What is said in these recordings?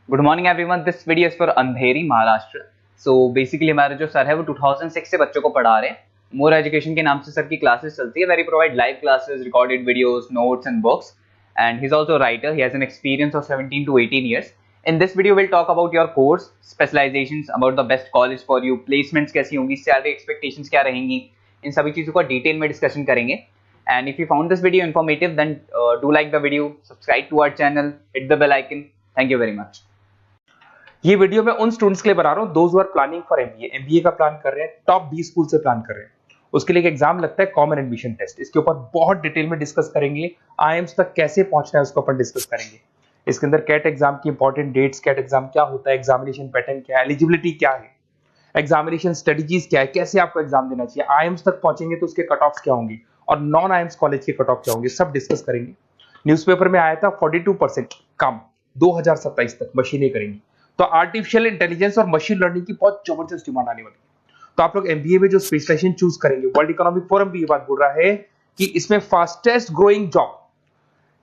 Good morning everyone. This video is for Andheri Maharashtra. So basically हमारे जो sir है वो 2006 से बच्चों को पढ़ा रहे हैं। मोर एजुकेशन के नाम से सर की क्लासेस चलती है। Very provide live classes, recorded videos, notes and books. And he is also writer. He has an experience of 17 to 18 years. In this video we'll talk about your course specializations, about the best college for you, placements कैसी होंगी, salary expectations क्या रहेंगी, इन सभी चीज़ों का detail में discussion करेंगे। And if you found this video informative, then do like the video, subscribe to our channel, hit the bell icon. Thank you very much. ये वीडियो मैं उन स्टूडेंट्स के लिए बना रहा हूँ those who are planning for MBA का plan कर रहे हैं, टॉप 20 स्कूल से प्लान कर रहे हैं। उसके लिए एक एग्जाम लगता है कॉमन एडमिशन टेस्ट। इसके ऊपर बहुत डिटेल में डिस्कस करेंगे। आईएम्स तक कैसे पहुंचना है उसको अपन डिस्कस करेंगे। इसके अंदर कैट एग्जाम की इंपॉर्टेंट डेट्स, कैट एग्जाम क्या होता है, एग्जामिनेशन पैटर्न क्या है, एलिजिबिलिटी क्या है, एग्जामिनेशन स्ट्रेटजीज क्या है, कैसे आपको एग्जाम देना चाहिए, आईएम्स तक पहुंचेंगे तो उसके कट ऑफ क्या होंगे और नॉन आईएम्स कॉलेज के कट ऑफ क्या होंगे, सब डिस्कस करेंगे। न्यूज़पेपर में आया था 42% कम 2027 तक मशीनें करेंगी। तो आर्टिफिशियल इंटेलिजेंस और मशीन लर्निंग की बहुत जबरदस्त डिमांड आने वाली है। तो आप लोग एमबीए में जो स्पेशलाइजेशन चूज करेंगे, वर्ल्ड इकोनॉमिक फोरम भी ये बात बोल रहा है कि इसमें फास्टेस्ट ग्रोइंग जॉब,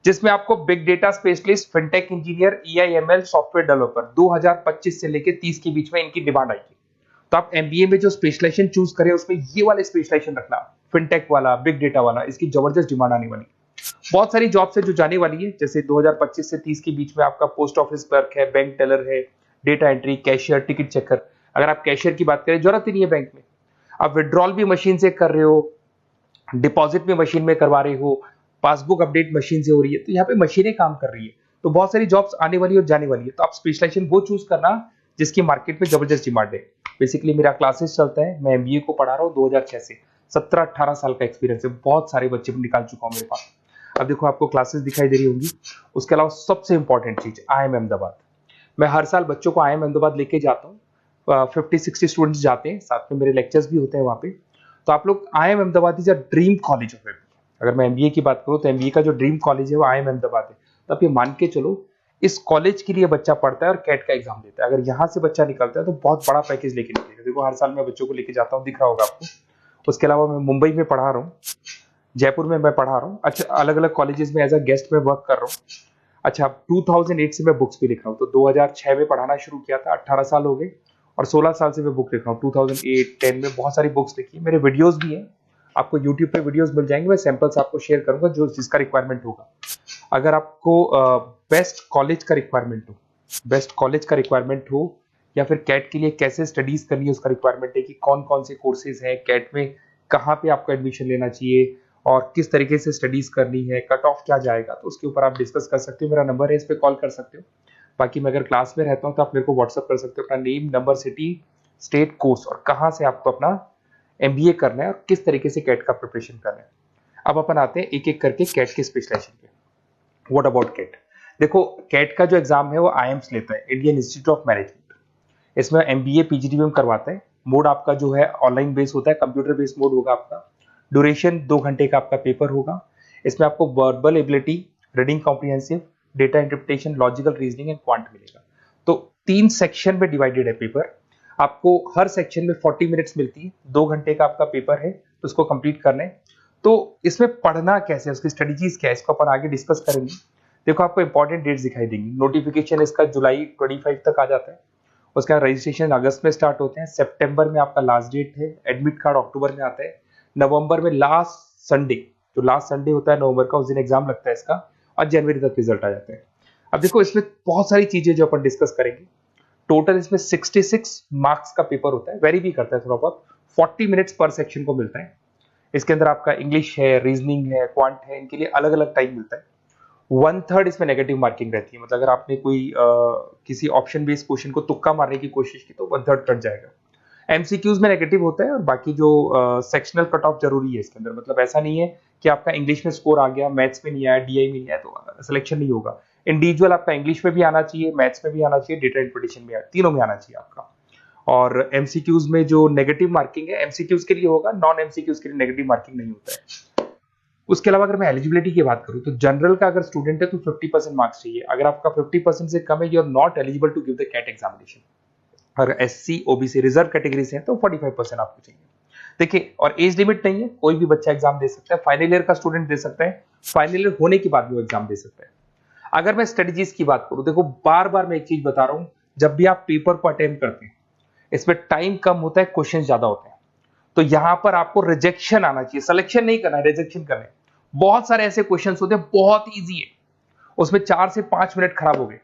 जिसमें आपको big data specialist, fintech engineer, AI ML, software developer 2025 से लेकर 30 के बीच में इनकी डिमांड आएगी। तो आप एमबीए में जो स्पेशलाइजेशन चूज करें उसमें ये वाले स्पेशलाइजेशन रखना, फिनटेक वाला, बिग डेटा वाला, इसकी जबरदस्त डिमांड आने वाली है। बहुत सारी जॉब्स है जो जाने वाली है, जैसे 2025 से 30 के बीच में आपका पोस्ट ऑफिस क्लर्क है, बैंक टेलर है, data entry, cashier, ticket checker. अगर आप कैशियर की बात करें, जरूरत ही नहीं है बैंक में, आप विड्रॉल भी मशीन से कर रहे हो, डिपॉजिट भी मशीन में करवा रहे हो, पासबुक अपडेट मशीन से हो रही है, तो यहाँ पे मशीनें काम कर रही है। तो बहुत सारी जॉब्स आने वाली है और जाने वाली है। तो आप स्पेशलाइजेशन वो चूज करना जिसकी मार्केट में जबरदस्त डिमांड है। बेसिकली मेरा क्लासेस चलता है, मैं एमबीए को पढ़ा रहा हूँ 2006 से। 17-18 साल का एक्सपीरियंस है, बहुत सारे बच्चे निकाल चुका हूँ मेरे पास। अब देखो आपको क्लासेस दिखाई दे रही होंगी। उसके अलावा सबसे इंपॉर्टेंट चीज, आईएम अहमदाबाद। मैं हर साल बच्चों को आईएम अहमदाबाद लेके जाता हूँ। 50-60 स्टूडेंट्स जाते हैं, साथ में मेरे लेक्चर्स भी होते हैं वहाँ पे। तो आप लोग, IIM Ahmedabad is a dream college of MBA. अगर मैं एमबीए की बात करूँ तो एमबीए का जो ड्रीम कॉलेज है वो आईएम अहमदाबाद है। तो आप ये मान के चलो, इस कॉलेज के लिए बच्चा पढ़ता है और कैट का एग्जाम देता है। अगर यहाँ से बच्चा निकलता है तो बहुत बड़ा पैकेज लेके निकलेगा। देखो हर साल मैं बच्चों को लेके जाता हूँ, दिख रहा होगा आपको। उसके अलावा मैं मुंबई में पढ़ा रहा हूँ, जयपुर में मैं पढ़ा रहा हूँ। अच्छा, अलग अलग कॉलेजेस में एज अ गेस्ट में वर्क कर रहा हूँ। अच्छा, 2008 से मैं बुक्स भी लिख रहा हूँ। तो 2006 में पढ़ाना शुरू किया था, 18 साल हो गए, और 16 साल से मैं बुक लिख रहा हूँ। 2008-10 में बहुत सारी बुक्स लिखी, मेरे वीडियोस भी हैं, आपको यूट्यूब पे वीडियोस मिल जाएंगे। मैं सैंपल्स आपको शेयर करूंगा जो जिसका रिक्वायरमेंट होगा। अगर आपको बेस्ट कॉलेज का रिक्वायरमेंट हो, बेस्ट कॉलेज का रिक्वायरमेंट हो, या फिर कैट के लिए कैसे स्टडीज करनी है उसका रिक्वायरमेंट है कि कौन कौन से कोर्सेज हैं कैट में, कहाँ पे आपको एडमिशन लेना चाहिए और किस तरीके से स्टडीज करनी है, कट ऑफ क्या जाएगा, तो उसके ऊपर आप डिस्कस कर सकते हो। मेरा नंबर है, इस पर कॉल कर सकते हो। बाकी मैं अगर क्लास में रहता हूँ तो आप मेरे को व्हाट्सअप कर सकते हो, अपना name, number, city, state, course और कहाँ से आपको अपना एमबीए करना है और किस तरीके से कैट का प्रिपरेशन करना है। अब अपन आते हैं एक एक करके कैट के स्पेशलाइजेशन पे। What about CAT? देखो, कैट का जो एग्जाम है वो आईएम्स लेता है, इंडियन इंस्टीट्यूट ऑफ मैनेजमेंट। इसमें एमबीए पीजीडीएम करवाता है। मोड आपका जो है ऑनलाइन बेस होता है, कंप्यूटर बेस्ड मोड होगा आपका। ड्यूरेशन 2 घंटे का आपका पेपर होगा। इसमें आपको verbal ability, reading comprehensive, data interpretation, logical reasoning and quant मिलेगा। तो 3 सेक्शन में डिवाइडेड है पेपर। आपको हर सेक्शन में 40 मिनट्स मिलती है। 2 घंटे का आपका पेपर है, तो उसको कंप्लीट करना है। तो इसमें पढ़ना कैसे है, उसकी स्ट्रेटजीज क्या है, इसको अपन आगे डिस्कस करेंगे। देखो आपको इंपॉर्टेंट डेट्स दिखाई देंगी। नोटिफिकेशन इसका जुलाई 25 तक आ जाता है। उसका रजिस्ट्रेशन अगस्त में स्टार्ट होते हैं, सितंबर में आपका लास्ट डेट है, एडमिट कार्ड अक्टूबर में आता है, नवंबर में लास्ट संडे, जो लास्ट संडे होता है नवंबर का, उस दिन एग्जाम लगता है इसका, और जनवरी तक रिजल्ट आ जाता है। अब देखो इसमें बहुत सारी चीजें जो अपन डिस्कस करेंगे। टोटल इसमें 66 मार्क्स का पेपर होता है, वेरी भी करता है थोड़ा बहुत। 40 मिनट्स पर सेक्शन को मिलता है। इसके अंदर आपका इंग्लिश है, रीजनिंग है, क्वांट है, इनके लिए अलग अलग टाइम मिलता है। 1/3 इसमें नेगेटिव मार्किंग रहती है, मतलब अगर आपने कोई किसी ऑप्शन बेस्ड क्वेश्चन को तुक्का मारने की कोशिश की तो 1/3 कट जाएगा। एमसीक्यूज में नेगेटिव होता है, और बाकी जो सेक्शनल कट ऑफ जरूरी है इसके अंदर। मतलब ऐसा नहीं है कि आपका इंग्लिश में स्कोर आ गया, मैथ्स में नहीं आया, डीआई में नहीं आया तो सिलेक्शन नहीं होगा। इंडिविजुअल आपका इंग्लिश में भी आना चाहिए, मैथ्स में भी आना चाहिए, डेटा इंटरप्रिटेशन में, तीनों में आना चाहिए आपका। और एमसीक्यूज में जो नेगेटिव मार्किंग है एमसीक्यूज के लिए होगा, नॉन एमसीक्यूज के लिए नेगेटिव मार्किंग नहीं होता है। उसके अलावा अगर मैं एलिजिबिलिटी की बात करूं तो जनरल का अगर स्टूडेंट है तो 50% मार्क्स चाहिए। अगर आपका 50% से कम है, you are not eligible to give the CAT examination. अगर एससी, ओबीसी, रिजर्व कैटेगरी से है तो 45% आपको चाहिए। देखिए, और एज लिमिट नहीं है, कोई भी बच्चा एग्जाम दे सकता है। फाइनल ईयर का स्टूडेंट दे सकता है, फाइनल ईयर होने के बाद भी वो एग्जाम दे सकता है। अगर मैं स्ट्रेटजीज की बात करूं, देखो बार बार मैं एक चीज बता रहा हूं, जब भी आप पेपर को अटेम्प्ट करते हैं इसमें टाइम कम होता है, क्वेश्चन ज्यादा होते हैं, तो यहां पर आपको रिजेक्शन आना चाहिए, सिलेक्शन नहीं करना है, रिजेक्शन करना है। बहुत सारे ऐसे क्वेश्चंस होते हैं बहुत इजी है, उसमें 4 से 5 मिनट खराब हो गए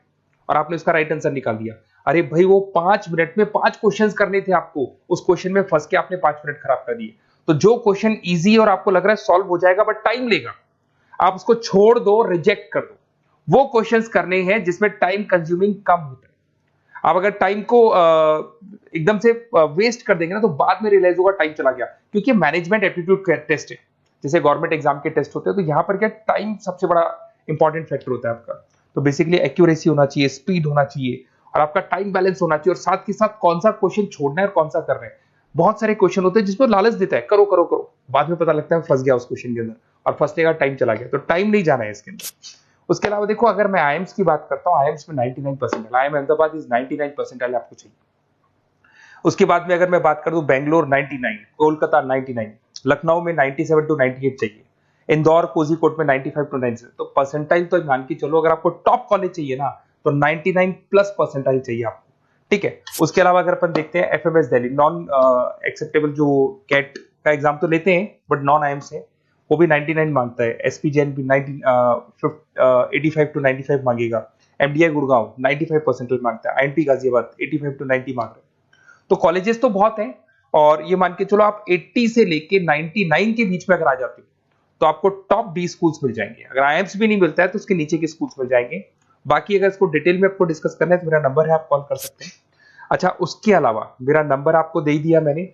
और आपने उसका राइट आंसर निकाल दिया। अरे भाई वो 5 मिनट में 5 क्वेश्चंस करने थे आपको, उस क्वेश्चन में फंस के आपने 5 मिनट खराब कर दिए। तो जो क्वेश्चन इजी और आपको लग रहा है सॉल्व हो जाएगा बट टाइम लेगा, आप उसको छोड़ दो, रिजेक्ट कर दो। वो क्वेश्चंस करने हैं जिसमें टाइम कंज्यूमिंग कम होता है। आप अगर टाइम को एकदम से वेस्ट कर देंगे ना तो बाद में रियलाइज होगा टाइम चला गया, क्योंकि मैनेजमेंट एप्टीट्यूड टेस्ट है, जैसे गवर्नमेंट एग्जाम के टेस्ट होते हैं, तो यहां पर क्या टाइम सबसे बड़ा इंपॉर्टेंट फैक्टर होता है आपका। तो बेसिकली एक्यूरेसी होना चाहिए, स्पीड होना चाहिए और आपका टाइम बैलेंस होना चाहिए, और साथ के साथ कौन सा क्वेश्चन छोड़ना है और कौन सा करना है। बहुत सारे क्वेश्चन होते हैं जिसमें लालच देता है करो करो करो, बाद में पता लगता है फंस गया उस क्वेश्चन के अंदर और फंसने का टाइम चला गया, तो टाइम नहीं जाना है इसके अंदर। उसके अलावा देखो अगर मैं आईएम्स की बात करता हूँ, आईएम्स में 99% आईएम अहमदाबाद इज 99% आपको चाहिए। उसके बाद में अगर मैं बात कर दूं बेंगलोर 99, कोलकाता 99, लखनऊ में 97 टू 98 चाहिए, इंदौर कोझीकोड में 95 टू 97। तो परसेंटाइल तो मान के चलो, अगर आपको टॉप कॉलेज चाहिए ना तो 99 प्लस परसेंटाइल चाहिए आपको, ठीक है। उसके अलावा अगर अपन देखते हैं एफएमएस दिल्ली नॉन एक्सेप्टेबल, जो कैट का एग्जाम तो लेते हैं बट नॉन आईएम्स है, वो भी 99 मांगता है। एसपी जैन भी 85 टू 95 मांगेगा। एमडीआई गुड़गांव 95 परसेंटाइल मांगता है। आईएनटी गाजियाबाद 85 टू 90 मांग रहे हैं। तो कॉलेजेस तो बहुत हैं, और ये मान के चलो आप 80 से लेके 99 के बीच में अगर आ जाते हो तो आपको टॉप 20 स्कूल्स मिल जाएंगे। अगर आईएम्स भी नहीं मिलता है तो उसके नीचे के स्कूल्स मिल जाएंगे। बाकी अगर इसको डिटेल में आपको डिस्कस करना है तो मेरा नंबर है, आप कॉल कर सकते हैं। अच्छा, उसके अलावा मेरा नंबर आपको दे दिया मैंने,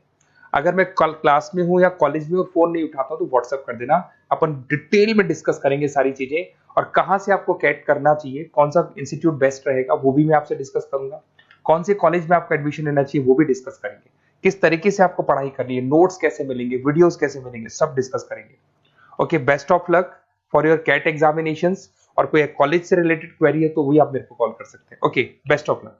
अगर मैं कल क्लास में हूं या कॉलेज में और फोन नहीं उठाता तो व्हाट्सएप कर देना, अपन डिटेल में डिस्कस करेंगे सारी चीजें, और कहां से आपको कैट करना चाहिए, कौन सा इंस्टीट्यूट बेस्ट रहेगा वो भी मैं आपसे डिस्कस करूंगा, कौन से कॉलेज में आपको एडमिशन लेना चाहिए वो भी डिस्कस करेंगे, किस तरीके से आपको पढ़ाई करनी है, नोट्स कैसे मिलेंगे, वीडियोस कैसे मिलेंगे, सब डिस्कस करेंगे। Okay, best of luck for your CAT examinations. और कोई कॉलेज से रिलेटेड क्वेरी है तो वही आप मेरे को कॉल कर सकते हैं। Okay, best of luck.